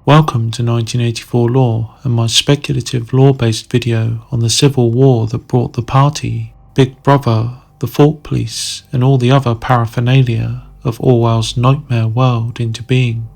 Welcome to 1984 Law and my speculative law-based video on the civil war that brought the party, Big Brother, the Thought Police and all the other paraphernalia of Orwell's nightmare world into being.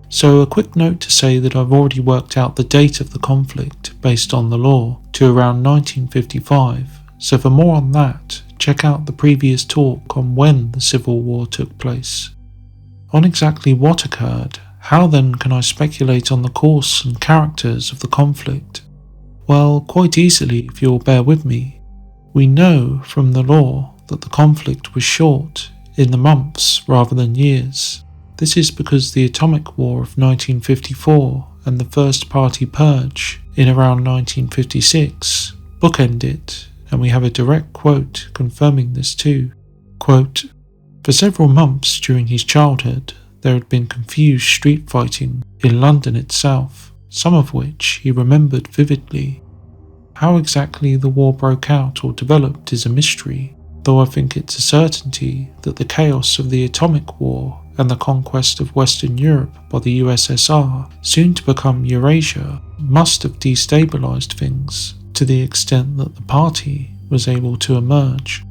So a quick note to say that I've already worked out the date of the conflict based on the law to around 1955, so for more on that, check out the previous talk on when the Civil War took place. On exactly what occurred, how then can I speculate on the course and characters of the conflict? Well, quite easily if you'll bear with me. We know from the law that the conflict was short, in the months rather than years. This is because the Atomic War of 1954 and the First Party Purge in around 1956 bookend it, and we have a direct quote confirming this too. Quote, "For several months during his childhood, there had been confused street fighting in London itself, some of which he remembered vividly. How exactly the war broke out or developed is a mystery, though I think it's a certainty that the chaos of the Atomic War and the conquest of Western Europe by the USSR, soon to become Eurasia, must have destabilized things to the extent that the party was able to emerge.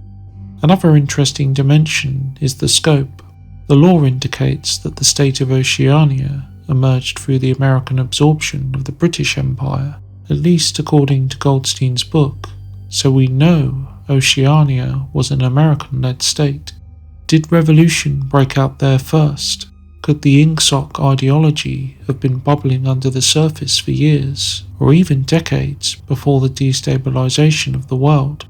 Another interesting dimension is the scope. The law indicates that the state of Oceania emerged through the American absorption of the British Empire, at least according to Goldstein's book, so we know Oceania was an American-led state. Did revolution break out there first? Could the INGSOC ideology have been bubbling under the surface for years, or even decades before the destabilization of the world?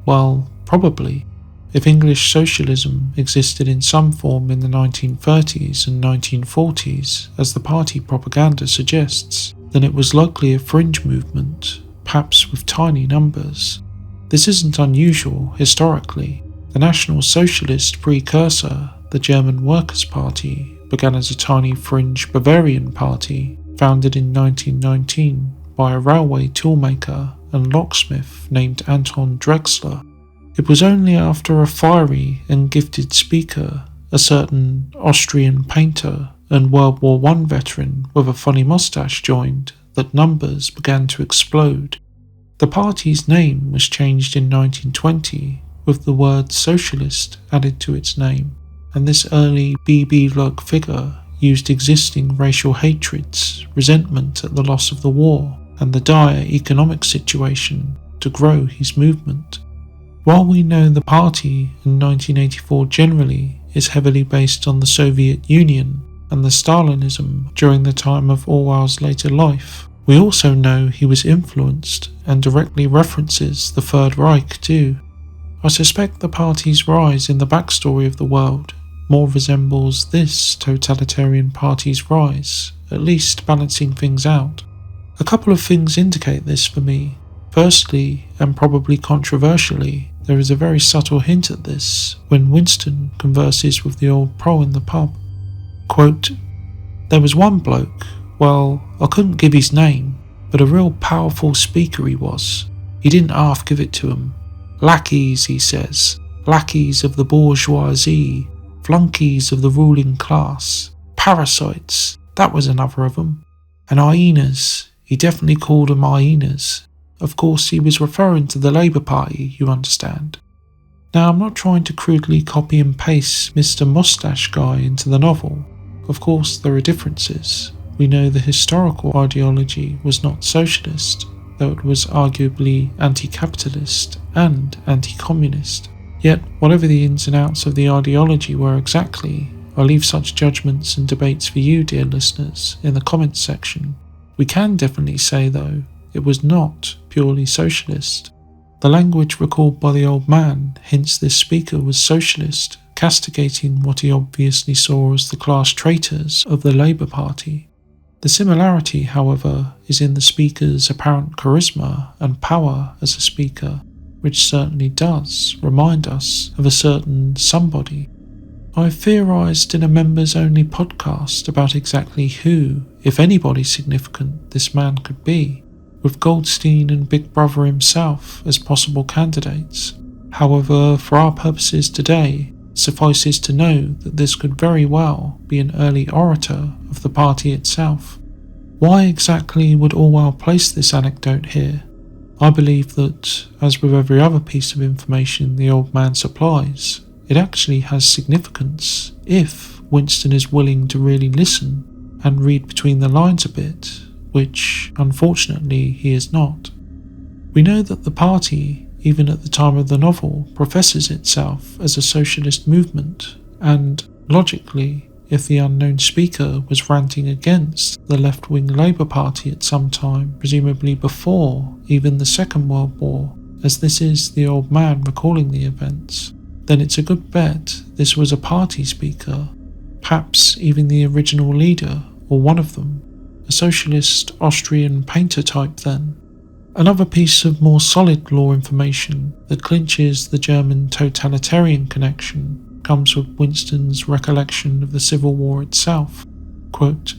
Well, probably. If English socialism existed in some form in the 1930s and 1940s, as the party propaganda suggests, then it was likely a fringe movement, perhaps with tiny numbers. This isn't unusual historically. The National Socialist precursor, the German Workers' Party, began as a tiny fringe Bavarian party, founded in 1919 by a railway toolmaker and locksmith named Anton Drexler. It was only after a fiery and gifted speaker, a certain Austrian painter and World War I veteran with a funny moustache joined, that numbers began to explode. The party's name was changed in 1920, with the word socialist added to its name, and this early BB-like figure used existing racial hatreds, resentment at the loss of the war, and the dire economic situation to grow his movement. While we know the party in 1984 generally is heavily based on the Soviet Union and the Stalinism during the time of Orwell's later life, we also know he was influenced and directly references the Third Reich too. I suspect the party's rise in the backstory of the world more resembles this totalitarian party's rise, at least balancing things out. A couple of things indicate this for me. Firstly, and probably controversially, there is a very subtle hint at this when Winston converses with the old pro in the pub. Quote, "There was one bloke, well, I couldn't give his name, but a real powerful speaker he was. He didn't half give it to 'em. Lackeys, he says, lackeys of the bourgeoisie, flunkies of the ruling class, parasites, that was another of 'em, and hyenas, he definitely called 'em hyenas. Of course, he was referring to the Labour Party, you understand. Now, I'm not trying to crudely copy and paste Mr. Mustache Guy into the novel. Of course, there are differences. We know the historical ideology was not socialist, though it was arguably anti-capitalist and anti-communist. Yet, whatever the ins and outs of the ideology were exactly, I leave such judgments and debates for you, dear listeners, in the comments section. We can definitely say, though, it was not purely socialist. The language recalled by the old man hints this speaker was socialist, castigating what he obviously saw as the class traitors of the Labour Party. The similarity, however, is in the speaker's apparent charisma and power as a speaker, which certainly does remind us of a certain somebody. I've theorised in a members-only podcast about exactly who, if anybody significant, this man could be, with Goldstein and Big Brother himself as possible candidates. However, for our purposes today, suffices to know that this could very well be an early orator of the party itself. Why exactly would Orwell place this anecdote here? I believe that, as with every other piece of information the old man supplies, it actually has significance if Winston is willing to really listen and read between the lines a bit, which, unfortunately, he is not. We know that the party, even at the time of the novel, professes itself as a socialist movement, and, logically, if the unknown speaker was ranting against the left-wing Labour Party at some time, presumably before even the Second World War, as this is the old man recalling the events, then it's a good bet this was a party speaker, perhaps even the original leader, or one of them, a socialist Austrian painter type then. Another piece of more solid lore information that clinches the German totalitarian connection comes with Winston's recollection of the Civil War itself. Quote,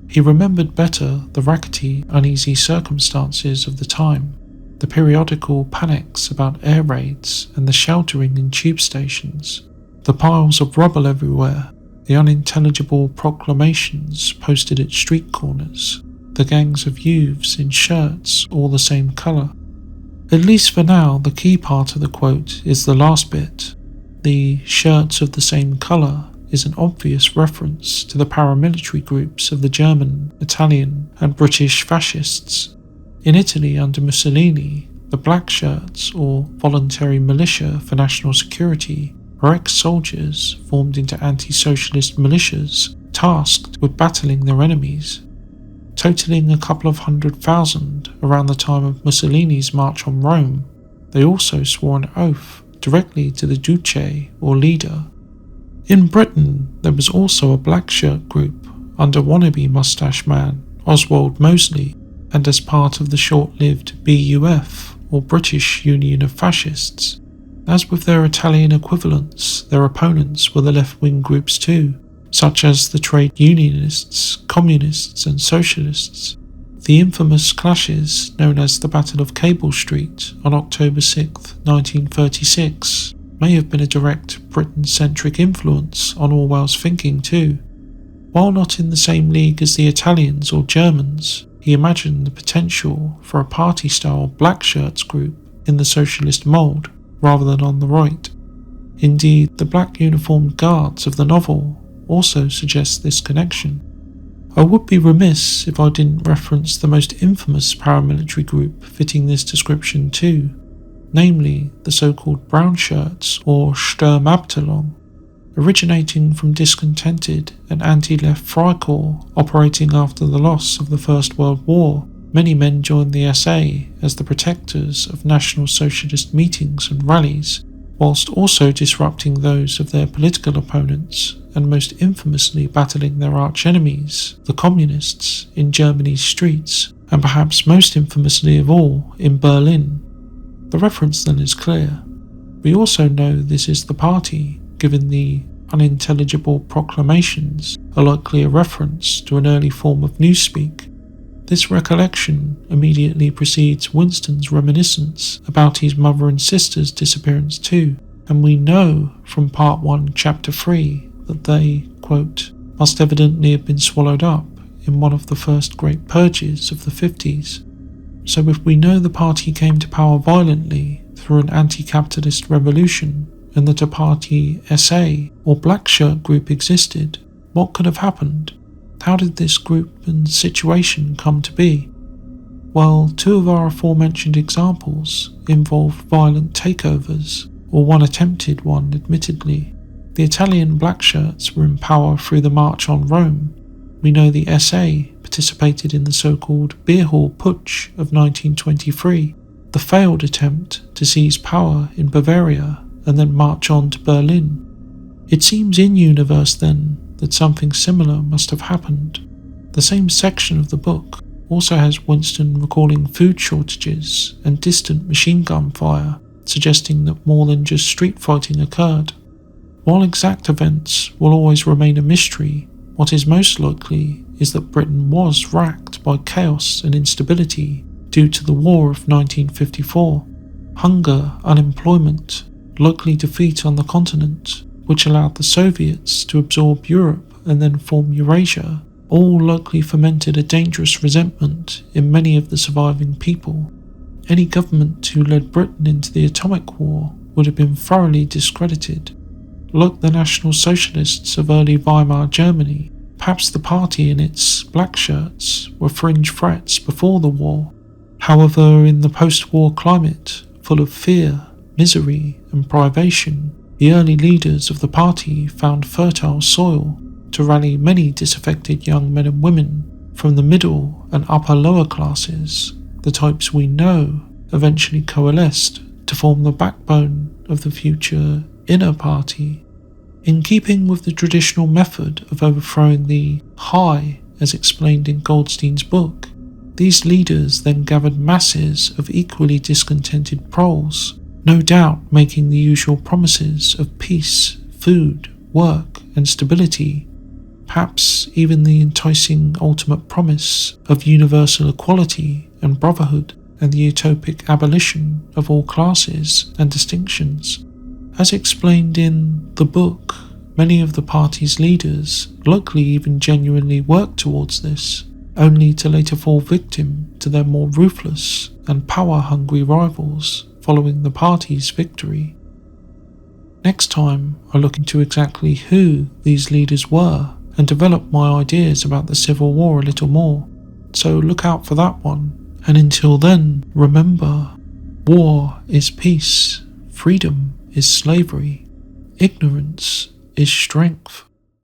"He remembered better the rackety, uneasy circumstances of the time, the periodical panics about air raids and the sheltering in tube stations, the piles of rubble everywhere, the unintelligible proclamations posted at street corners, the gangs of youths in shirts all the same colour." At least for now, the key part of the quote is the last bit. The shirts of the same colour is an obvious reference to the paramilitary groups of the German, Italian and British fascists. In Italy under Mussolini, the Blackshirts, or voluntary militia for national security, are ex-soldiers formed into anti-socialist militias tasked with battling their enemies. Totaling a couple of 100,000 around the time of Mussolini's march on Rome, they also swore an oath directly to the Duce, or leader. In Britain, there was also a black shirt group under wannabe moustache man Oswald Mosley, and as part of the short-lived BUF, or British Union of Fascists. As with their Italian equivalents, their opponents were the left-wing groups too, such as the trade unionists, communists and socialists. The infamous clashes known as the Battle of Cable Street on October 6, 1936, may have been a direct Britain-centric influence on Orwell's thinking too. While not in the same league as the Italians or Germans, he imagined the potential for a party-style black shirts group in the socialist mould, rather than on the right. Indeed, the black uniformed guards of the novel also suggest this connection. I would be remiss if I didn't reference the most infamous paramilitary group fitting this description too, namely the so-called brown shirts or Sturmabteilung. Originating from discontented and anti-left Freikorps operating after the loss of the First World War, many men joined the SA as the protectors of National Socialist meetings and rallies, whilst also disrupting those of their political opponents and most infamously battling their arch-enemies, the Communists, in Germany's streets, and perhaps most infamously of all, in Berlin. The reference then is clear. We also know this is the party, given the unintelligible proclamations are likely a reference to an early form of newspeak. This recollection immediately precedes Winston's reminiscence about his mother and sister's disappearance too, and we know from Part 1, Chapter 3 that they, quote, must evidently have been swallowed up in one of the first great purges of the 50s. So if we know the party came to power violently through an anti-capitalist revolution, and that a party SA or black shirt group existed, what could have happened? How did this group and situation come to be? Well, two of our aforementioned examples involved violent takeovers, or one attempted one admittedly. The Italian black shirts were in power through the March on Rome. We know the SA participated in the so-called Beer Hall Putsch of 1923, the failed attempt to seize power in Bavaria and then march on to Berlin. It seems in-universe then that something similar must have happened. The same section of the book also has Winston recalling food shortages and distant machine gun fire, suggesting that more than just street fighting occurred. While exact events will always remain a mystery, what is most likely is that Britain was racked by chaos and instability due to the War of 1954. Hunger, unemployment, likely defeat on the continent, which allowed the Soviets to absorb Europe and then form Eurasia, all likely fomented a dangerous resentment in many of the surviving people. Any government who led Britain into the atomic war would have been thoroughly discredited. Like the National Socialists of early Weimar Germany, perhaps the party and its Blackshirts were fringe threats before the war. However, in the post-war climate, full of fear, misery and privation, the early leaders of the party found fertile soil to rally many disaffected young men and women from the middle and upper-lower classes, the types we know, eventually coalesced to form the backbone of the future inner party. In keeping with the traditional method of overthrowing the high, as explained in Goldstein's book, these leaders then gathered masses of equally discontented proles, no doubt making the usual promises of peace, food, work and stability, perhaps even the enticing ultimate promise of universal equality and brotherhood and the utopic abolition of all classes and distinctions. As explained in the book, many of the party's leaders likely even genuinely worked towards this, only to later fall victim to their more ruthless and power-hungry rivals following the party's victory. Next time, I look into exactly who these leaders were and develop my ideas about the Civil War a little more, so look out for that one. And until then, remember, war is peace, freedom is slavery, ignorance is strength.